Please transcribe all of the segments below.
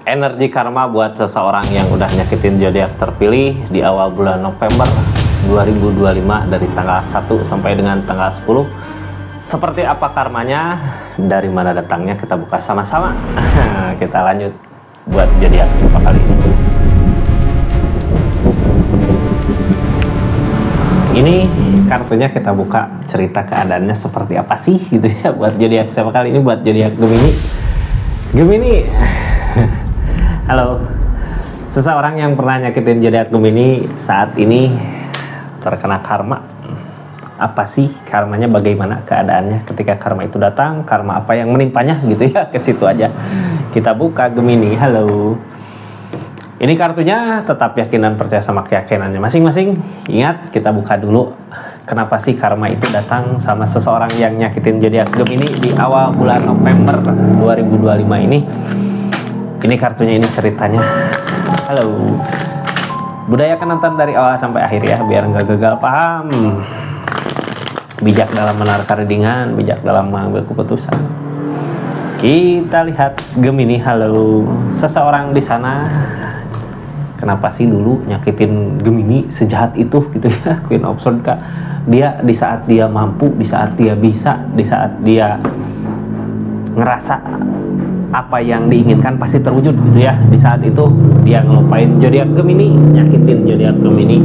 Energi karma buat seseorang yang udah nyakitin zodiak terpilih di awal bulan November 2025 dari tanggal 1 sampai dengan tanggal 10. Seperti apa karmanya, dari mana datangnya, kita buka sama-sama. Kita lanjut buat zodiak kali ini. Ini kartunya kita buka, cerita keadaannya seperti apa sih gitu ya buat zodiak siapa kali ini, buat zodiak Gemini. Gemini. Halo, seseorang yang pernah nyakitin zodiak Gemini saat ini terkena karma. Apa sih karmanya, bagaimana keadaannya ketika karma itu datang, karma apa yang menimpanya gitu ya, ke situ aja kita buka Gemini. Halo, ini kartunya tetap yakin dan percaya sama keyakinannya masing-masing. Ingat, kita buka dulu kenapa sih karma itu datang sama seseorang yang nyakitin zodiak Gemini di awal bulan November 2025 ini. Ini kartunya, ini ceritanya. Halo, budayakan nonton dari awal sampai akhir ya, biar nggak gagal paham. Bijak dalam menakar readingan, bijak dalam mengambil keputusan. Kita lihat Gemini. Halo, seseorang di sana kenapa sih dulu nyakitin Gemini sejahat itu gitu ya, Queen of Swords Kak. Dia di saat dia mampu, di saat dia bisa, di saat dia ngerasa apa yang diinginkan pasti terwujud gitu ya, di saat itu dia ngelupain zodiak Gemini, nyakitin zodiak Gemini.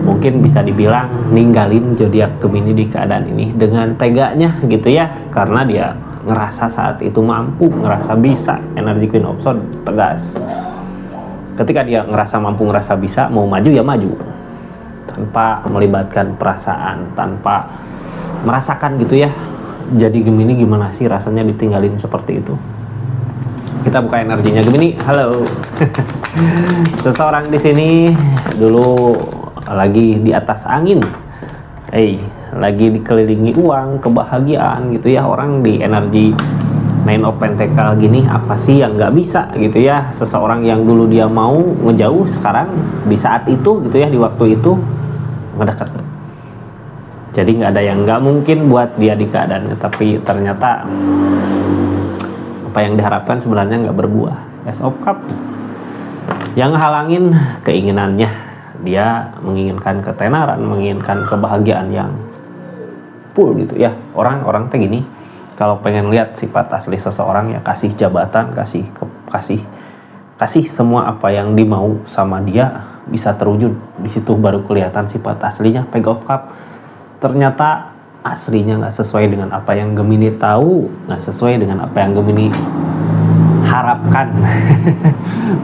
Mungkin bisa dibilang ninggalin zodiak Gemini di keadaan ini dengan teganya gitu ya, karena dia ngerasa saat itu mampu, ngerasa bisa. Energi Queen of Swords tegas. Ketika dia ngerasa mampu, ngerasa bisa, mau maju ya maju tanpa melibatkan perasaan, tanpa merasakan gitu ya. Jadi Gemini gimana sih rasanya ditinggalin seperti itu? Kita buka energinya Gemini. Halo. Seseorang di sini dulu lagi di atas angin. Lagi dikelilingi uang, kebahagiaan gitu ya. Orang di energi Nine of Pentacle gini, apa sih yang nggak bisa gitu ya? Seseorang yang dulu dia mau ngejauh, sekarang di saat itu gitu ya, di waktu itu ngedekat. Jadi nggak ada yang nggak mungkin buat dia di keadaannya, tapi ternyata apa yang diharapkan sebenarnya nggak berbuah. Ace of Cup yang halangin keinginannya, dia menginginkan ketenaran, menginginkan kebahagiaan yang full gitu ya. Orang teh gini, kalau pengen lihat sifat asli seseorang ya kasih jabatan, kasih semua apa yang dimau sama dia bisa terwujud. Di situ baru kelihatan sifat aslinya. Page of Cup ternyata aslinya nggak sesuai dengan apa yang Gemini tahu, nggak sesuai dengan apa yang Gemini harapkan.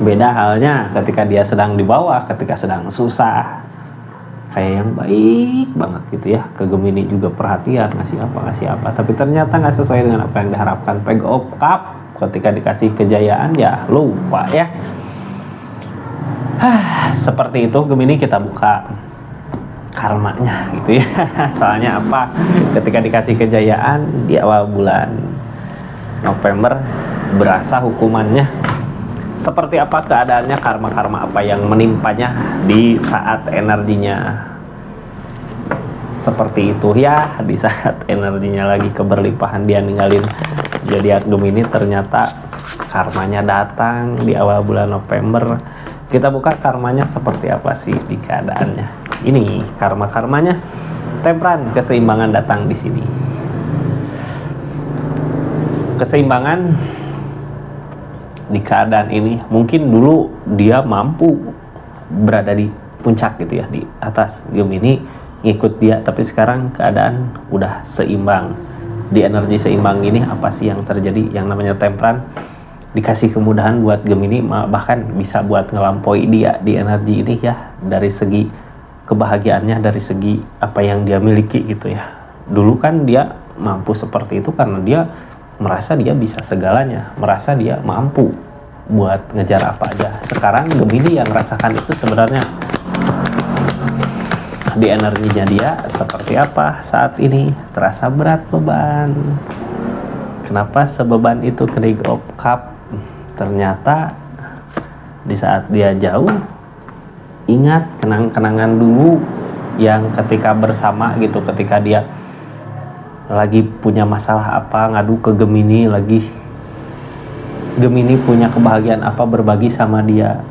Beda halnya ketika dia sedang di bawah, ketika sedang susah, kayak yang baik banget gitu ya, ke Gemini juga perhatian, ngasih apa, tapi ternyata nggak sesuai dengan apa yang diharapkan. Page of Cup ketika dikasih kejayaan ya lupa ya. Seperti itu Gemini. Kita buka karmanya gitu ya. Soalnya apa, ketika dikasih kejayaan di awal bulan November, berasa hukumannya. Seperti apa keadaannya, karma-karma apa yang menimpanya di saat energinya seperti itu ya. Di saat energinya lagi keberlimpahan, dia ninggalin zodiak Gemini, ternyata karmanya datang di awal bulan November. Kita buka karmanya seperti apa sih di keadaannya. Ini karma-karmanya. Temperan, keseimbangan datang di sini. Keseimbangan di keadaan ini, mungkin dulu dia mampu berada di puncak gitu ya, di atas Gemini ngikut dia, tapi sekarang keadaan udah seimbang. Di energi seimbang ini apa sih yang terjadi? Yang namanya temperan, dikasih kemudahan buat Gemini, bahkan bisa buat ngelampaui dia di energi ini ya, dari segi kebahagiaannya, dari segi apa yang dia miliki gitu ya. Dulu kan dia mampu seperti itu karena dia merasa dia bisa segalanya, merasa dia mampu buat ngejar apa aja. Sekarang Gemini yang merasakan itu sebenarnya di energinya dia seperti apa saat ini. Terasa berat beban. Kenapa sebeban itu? King of Cup. Ternyata di saat dia jauh, ingat kenang-kenangan dulu yang ketika bersama gitu, ketika dia lagi punya masalah apa, ngadu ke Gemini, lagi Gemini punya kebahagiaan apa berbagi sama dia.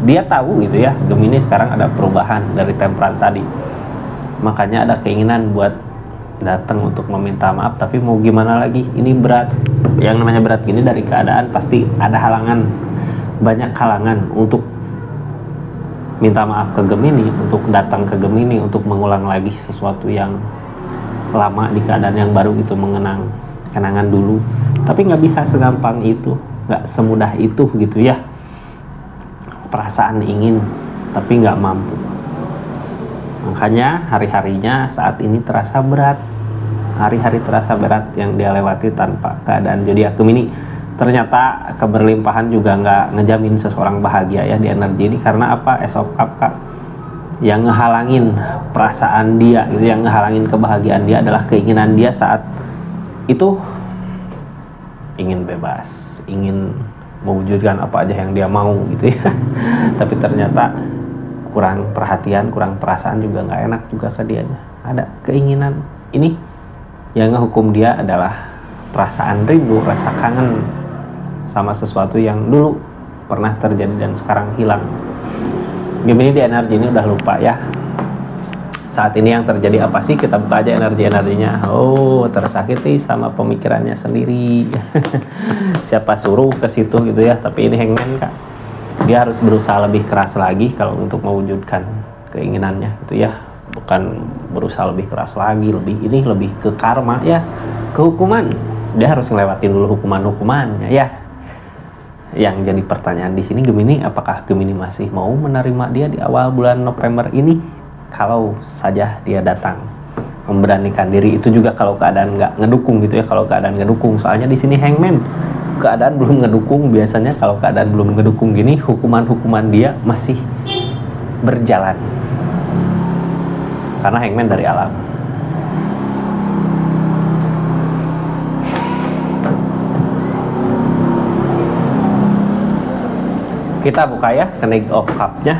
Dia tahu gitu ya, Gemini sekarang ada perubahan dari Temperance tadi. Makanya ada keinginan buat datang untuk meminta maaf, tapi mau gimana lagi, ini berat. Yang namanya berat gini dari keadaan pasti ada halangan, banyak halangan untuk minta maaf ke Gemini, untuk datang ke Gemini, untuk mengulang lagi sesuatu yang lama di keadaan yang baru gitu, mengenang kenangan dulu. Tapi nggak bisa segampang itu, nggak semudah itu gitu ya. Perasaan ingin tapi nggak mampu. Makanya hari-harinya saat ini terasa berat. Hari-hari terasa berat yang dia lewati tanpa keadaan zodiak Gemini. Ternyata keberlimpahan juga nggak ngejamin seseorang bahagia ya di energi ini. Karena apa? Ace of Cups, Kak. Yang ngehalangin perasaan dia, gitu, yang ngehalangin kebahagiaan dia adalah keinginan dia saat itu ingin bebas, ingin mewujudkan apa aja yang dia mau gitu ya. Tapi ternyata kurang perhatian, kurang perasaan juga nggak enak juga ke dianya. Ada keinginan ini yang ngehukum dia adalah perasaan rindu, rasa kangen sama sesuatu yang dulu pernah terjadi dan sekarang hilang. Gemini di energi ini udah lupa ya. Saat ini yang terjadi apa sih? Kita buka aja energinya. Oh, tersakiti sama pemikirannya sendiri. Siapa suruh ke situ gitu ya. Tapi ini Hangman, Kak. Dia harus berusaha lebih keras lagi kalau untuk mewujudkan keinginannya gitu ya. Bukan berusaha lebih keras lagi, lebih ke karma ya, ke hukuman. Dia harus ngelewatin dulu hukuman-hukumannya ya. Yang jadi pertanyaan di sini Gemini, apakah Gemini masih mau menerima dia di awal bulan November ini? Kalau saja dia datang memberanikan diri, itu juga kalau keadaan nggak ngedukung gitu ya. Kalau keadaan ngedukung, soalnya di sini Hangman, keadaan belum ngedukung. Biasanya kalau keadaan belum ngedukung gini, hukuman-hukuman dia masih berjalan. Karena Hangman dari alam. Kita buka ya Knage of Cups-nya.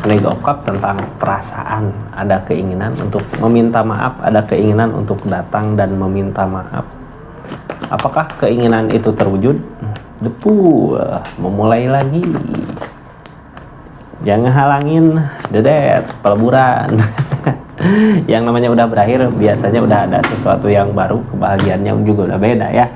Knage of Cups tentang perasaan. Ada keinginan untuk meminta maaf, ada keinginan untuk datang dan meminta maaf. Apakah keinginan itu terwujud? The Fool, memulai lagi. Yang ngehalangin The Death, peleburan. Yang namanya udah berakhir biasanya udah ada sesuatu yang baru, kebahagiaannya juga udah beda ya.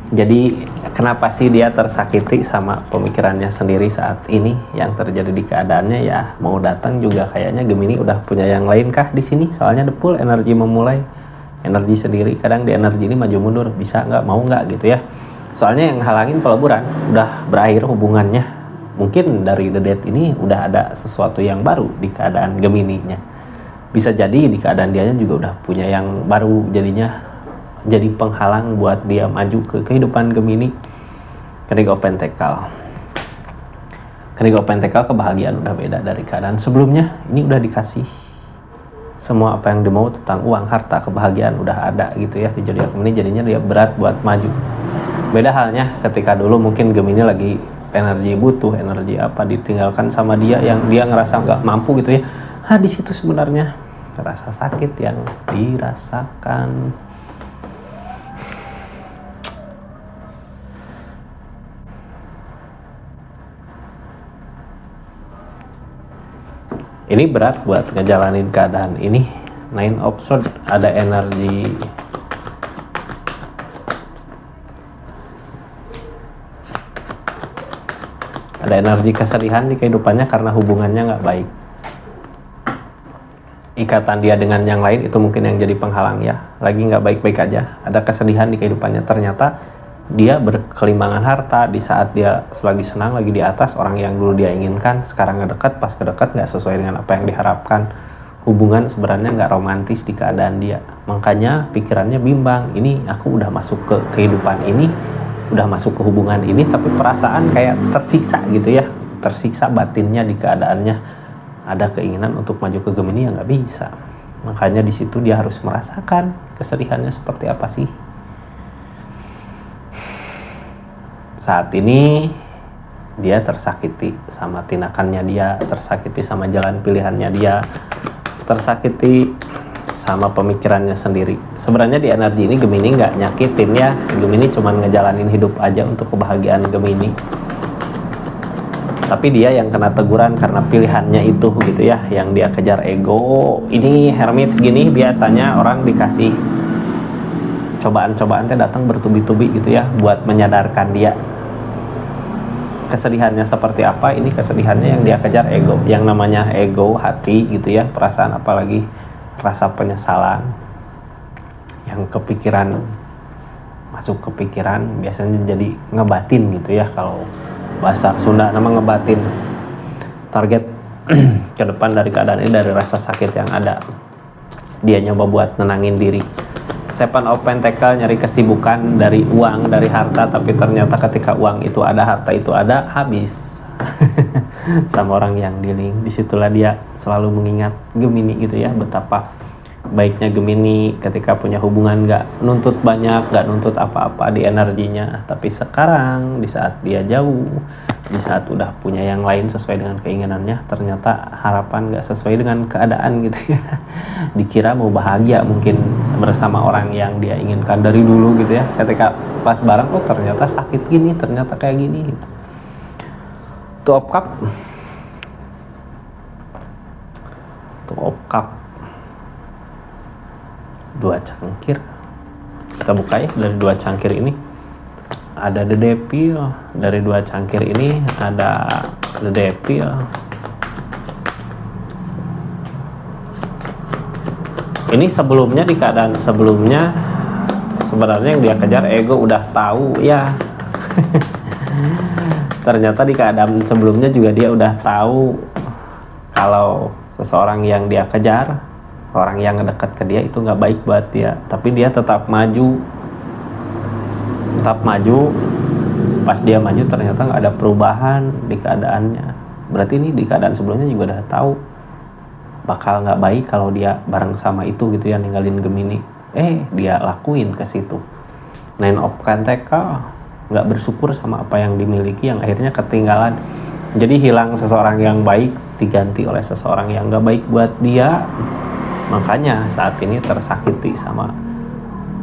Jadi kenapa sih dia tersakiti sama pemikirannya sendiri saat ini? Yang terjadi di keadaannya ya, mau datang juga kayaknya Gemini udah punya yang lain kah di sini? Soalnya The Fool, energi memulai, energi sendiri. Kadang di energi ini maju mundur, bisa nggak, mau nggak gitu ya. Soalnya yang halangin peleburan, udah berakhir hubungannya. Mungkin dari The Death ini udah ada sesuatu yang baru di keadaan Gemini-nya. Bisa jadi di keadaan dianya juga udah punya yang baru, jadinya jadi penghalang buat dia maju ke kehidupan Gemini. Knage of Pentacles. Knage of Pentacles, kebahagiaan udah beda dari keadaan sebelumnya. Ini udah dikasih semua apa yang dia mau tentang uang, harta, kebahagiaan udah ada gitu ya di zodiak Gemini. Jadinya dia berat buat maju. Beda halnya ketika dulu mungkin Gemini lagi energi butuh, energi apa, ditinggalkan sama dia yang dia ngerasa nggak mampu gitu ya. Di situ sebenarnya rasa sakit yang dirasakan. Ini berat buat ngejalanin keadaan ini. Nine of Swords, ada energi kesedihan di kehidupannya karena hubungannya nggak baik. Ikatan dia dengan yang lain itu mungkin yang jadi penghalang ya. Lagi nggak baik-baik aja, ada kesedihan di kehidupannya. Ternyata dia berkelimbangan harta di saat dia lagi senang, lagi di atas. Orang yang dulu dia inginkan sekarang ngedekat, pas kedekat nggak sesuai dengan apa yang diharapkan. Hubungan sebenarnya nggak romantis di keadaan dia. Makanya pikirannya bimbang, ini aku udah masuk ke kehidupan ini, udah masuk ke hubungan ini, tapi perasaan kayak tersiksa gitu ya. Tersiksa batinnya di keadaannya. Ada keinginan untuk maju ke Gemini yang nggak bisa. Makanya di situ dia harus merasakan kesedihannya seperti apa sih. Saat ini dia tersakiti sama tindakannya dia, tersakiti sama jalan pilihannya dia, tersakiti sama pemikirannya sendiri. Sebenarnya di energi ini Gemini nggak nyakitin ya, Gemini cuman ngejalanin hidup aja untuk kebahagiaan Gemini. Tapi dia yang kena teguran karena pilihannya itu gitu ya, yang dia kejar ego. Ini Hermit gini biasanya orang dikasih cobaan-cobaan teh datang bertubi-tubi gitu ya, buat menyadarkan dia kesedihannya seperti apa. Ini kesedihannya yang dia kejar ego, yang namanya ego, hati gitu ya, perasaan, apalagi rasa penyesalan yang kepikiran, masuk ke pikiran, biasanya jadi ngebatin gitu ya, kalau bahasa Sunda nama ngebatin. Target ke depan dari keadaan ini, dari rasa sakit yang ada, dia nyoba buat nenangin diri. Seven of Pentacle nyari kesibukan dari uang, dari harta, tapi ternyata ketika uang itu ada, harta itu ada, habis sama orang yang dealing. Disitulah dia selalu mengingat Gemini gitu ya, betapa baiknya Gemini ketika punya hubungan, gak nuntut banyak, gak nuntut apa-apa di energinya. Tapi sekarang di saat dia jauh, di saat udah punya yang lain sesuai dengan keinginannya, ternyata harapan gak sesuai dengan keadaan gitu ya. Dikira mau bahagia mungkin bersama orang yang dia inginkan dari dulu gitu ya, ketika pas bareng, oh ternyata sakit gini, ternyata kayak gini gitu. Two of Cup, dua cangkir. Kita buka ya, dari dua cangkir ini ada The Devil. Dari dua cangkir ini ada The Devil. Ini sebelumnya, di keadaan sebelumnya sebenarnya yang dia kejar ego udah tahu ya. Ternyata di keadaan sebelumnya juga dia udah tahu kalau seseorang yang dia kejar, orang yang dekat ke dia itu nggak baik buat dia. Tapi dia tetap maju. Pas dia maju ternyata nggak ada perubahan di keadaannya. Berarti ini di keadaan sebelumnya juga udah tahu bakal nggak baik kalau dia bareng sama itu gitu ya, ninggalin Gemini. Dia lakuin ke situ. Nine of Pentacle, nggak bersyukur sama apa yang dimiliki, yang akhirnya ketinggalan. Jadi hilang seseorang yang baik diganti oleh seseorang yang nggak baik buat dia. Makanya saat ini tersakiti sama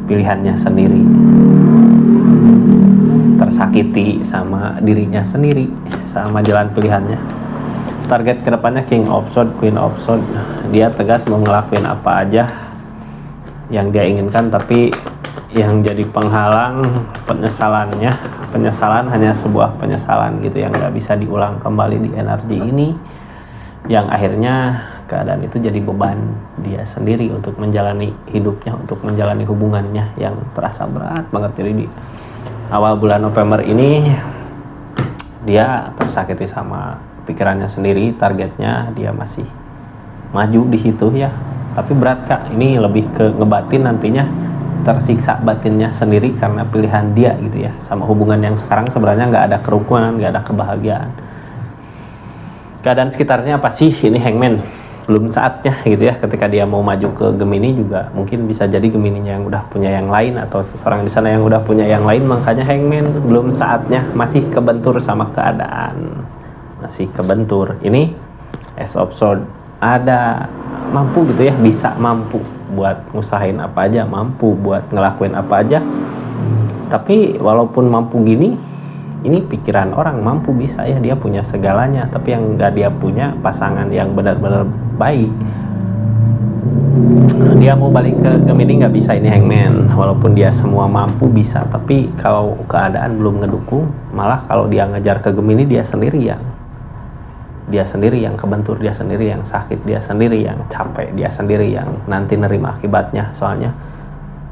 pilihannya sendiri, tersakiti sama dirinya sendiri, sama jalan pilihannya. Target kedepannya King of Swords, Queen of Swords. Dia tegas mau ngelakuin apa aja yang dia inginkan, tapi yang jadi penghalang penyesalan hanya sebuah penyesalan gitu, yang nggak bisa diulang kembali di energi ini, yang akhirnya keadaan itu jadi beban dia sendiri untuk menjalani hidupnya, untuk menjalani hubungannya yang terasa berat banget. Jadi di awal bulan November ini dia tersakiti sama pikirannya sendiri. Targetnya dia masih maju di situ ya, tapi berat Kak. Ini lebih ke ngebatin, nantinya tersiksa batinnya sendiri karena pilihan dia gitu ya, sama hubungan yang sekarang sebenarnya nggak ada kerukunan, nggak ada kebahagiaan. Keadaan sekitarnya apa sih? Ini Hangman, belum saatnya gitu ya. Ketika dia mau maju ke Gemini juga mungkin bisa jadi Gemininya yang udah punya yang lain, atau seseorang di sana yang udah punya yang lain. Makanya Hangman belum saatnya, masih kebentur sama keadaan, masih kebentur. Ini Ace of Swords, ada mampu gitu ya, bisa mampu buat ngusahain apa aja, mampu buat ngelakuin apa aja. Tapi walaupun mampu gini, ini pikiran orang mampu bisa ya, dia punya segalanya, tapi yang nggak dia punya pasangan yang benar-benar baik. Dia mau balik ke Gemini nggak bisa. Ini Hangman, walaupun dia semua mampu bisa, tapi kalau keadaan belum ngedukung, malah kalau dia ngejar ke Gemini, dia sendiri yang kebentur, dia sendiri yang sakit, dia sendiri yang capek, dia sendiri yang nanti nerima akibatnya. Soalnya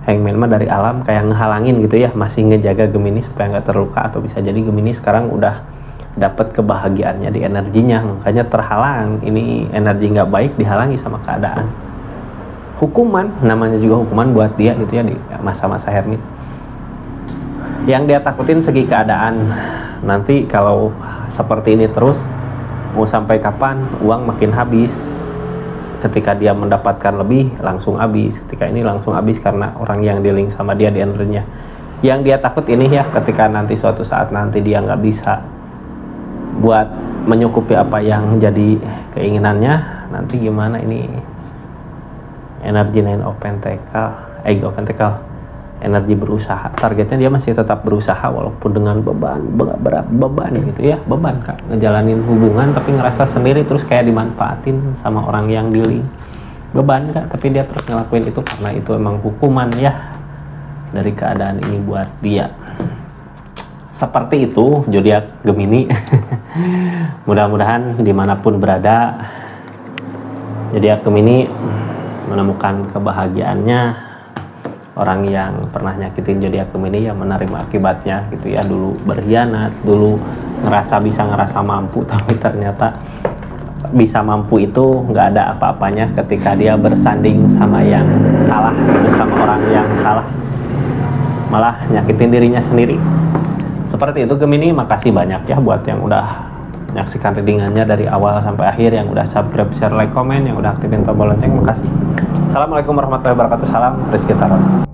Hangman mah dari alam kayak ngehalangin gitu ya, masih ngejaga Gemini supaya nggak terluka, atau bisa jadi Gemini sekarang udah dapat kebahagiaannya di energinya, makanya terhalang. Ini energi nggak baik dihalangi sama keadaan. Hukuman, namanya juga hukuman buat dia gitu ya di masa-masa Hermit. Yang dia takutin segi keadaan, nanti kalau seperti ini terus mau sampai kapan, uang makin habis. Ketika dia mendapatkan lebih langsung habis, ketika ini langsung habis karena orang yang dealing sama dia di energinya. Yang dia takut ini ya, ketika nanti suatu saat nanti dia nggak bisa buat menyukupi apa yang jadi keinginannya, nanti gimana ini energi 9 of Pentacle, Ego Pentacle, energi berusaha. Targetnya dia masih tetap berusaha walaupun dengan berat beban gitu ya, beban Kak, ngejalanin hubungan tapi ngerasa sendiri, terus kayak dimanfaatin sama orang yang dealing. Beban Kak, tapi dia terus ngelakuin itu karena itu emang hukuman ya dari keadaan ini buat dia. Seperti itu zodiak Gemini. Mudah-mudahan dimanapun berada zodiak Gemini menemukan kebahagiaannya. Orang yang pernah nyakitin zodiak Gemini yang menerima akibatnya gitu ya, dulu berkhianat, dulu ngerasa mampu tapi ternyata bisa mampu itu nggak ada apa-apanya ketika dia bersanding sama yang salah gitu, sama orang yang salah, malah nyakitin dirinya sendiri. Seperti itu Gemini. Makasih banyak ya buat yang udah menyaksikan readingannya dari awal sampai akhir, yang udah subscribe, share, like, komen, yang udah aktifin tombol lonceng. Makasih. Assalamualaikum warahmatullahi wabarakatuh. Salam Rizky Tarot.